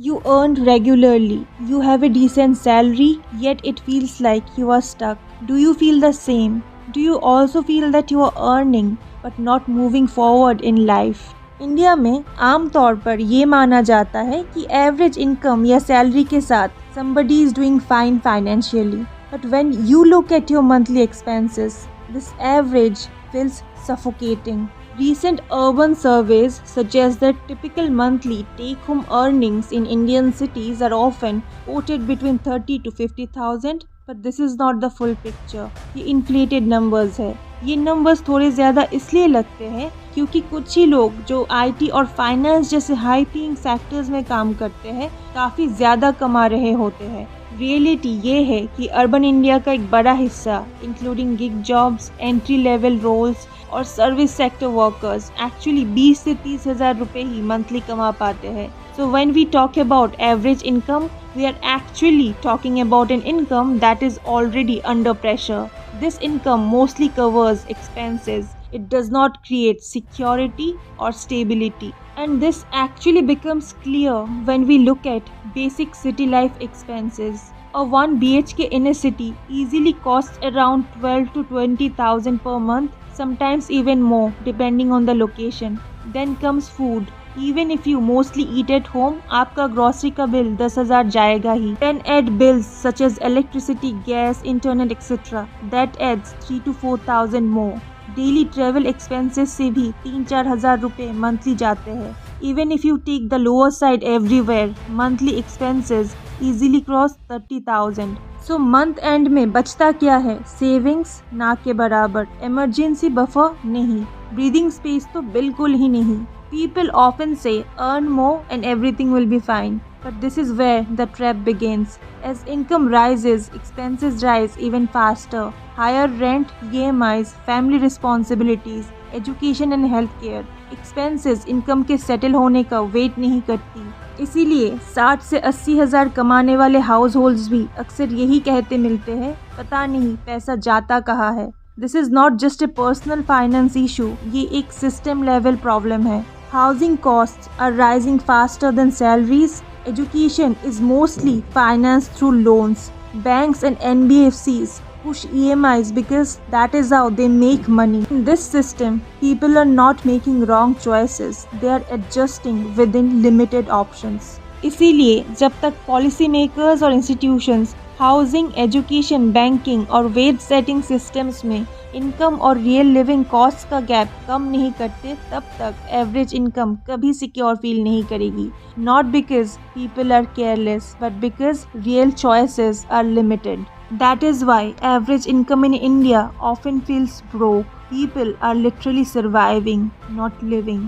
You earn regularly, you have a decent salary, yet it feels like you are stuck. Do you feel the same? Do you also feel that you are earning but not moving forward in life? India में आमतौर पर ये माना जाता है कि average income या salary के साथ somebody is doing fine financially. But when you look at your monthly expenses, this average feels suffocating. Recent urban surveys suggest that typical monthly take-home earnings in Indian cities are often quoted between 30 to 50,000, but this is not the full picture. ये inflated numbers है. ये numbers थोड़े ज़्यादा इसलिए लगते हैं क्योंकि कुछ ही लोग जो IT और फाइनेंस जैसे हाई पेइंग सेक्टर्स में काम करते हैं काफ़ी ज़्यादा कमा रहे होते हैं. रियलिटी ये है कि अर्बन इंडिया का एक बड़ा हिस्सा including gig jobs, entry level roles और सर्विस सेक्टर वर्कर्स एक्चुअली 20 से 30 हज़ार रुपये ही मंथली कमा पाते हैं. So when we talk about average income, we are actually talking about an income that is already under pressure. This income mostly covers expenses. It does not create security or stability. And this actually becomes clear when we look at basic city life expenses. A 1 BHK in a city easily costs around 12 to 20,000 per month, sometimes even more depending on the location. Then comes food. Even if you mostly eat at home, आपका grocery का bill 10,000 जाएगा ही. Then add bills such as electricity, gas, internet etc. That adds 3 to 4,000 more. Daily travel expenses से भी 3-4 हज़ार रुपये monthly जाते हैं. Even if you take the lower side everywhere, monthly expenses easily cross 30,000. So month end में बचता क्या है? सेविंग्स ना के बराबर, इमरजेंसी बफर नहीं, ब्रीदिंग स्पेस तो बिल्कुल ही नहीं. People often say earn more and everything will be fine. But this is where the trap begins. As income rises, expenses rise even faster. Higher rent, EMIs, family responsibilities, education and healthcare. Expenses income के settle होने का wait नहीं करती. इसीलिए 60 से 80 हज़ार कमाने वाले हाउस होल्ड्स भी अक्सर यही कहते मिलते हैं, पता नहीं पैसा जाता कहाँ है. This is not just a personal finance issue. ये एक system level problem है. Housing costs are rising faster than salaries. Education is mostly financed through loans. Banks and NBFCs push EMIs because that is how they make money. In this system, people are not making wrong choices. They are adjusting within limited options. इसीलिए जब तक policy makers और institutions housing, education, banking और wage setting systems में income और real living cost का gap कम नहीं करते, तब तक एवरेज इनकम कभी सिक्योर फील नहीं करेगी. Not because people are careless, but because real choices are limited. That is why average income in India often feels broke. People are literally surviving, not living.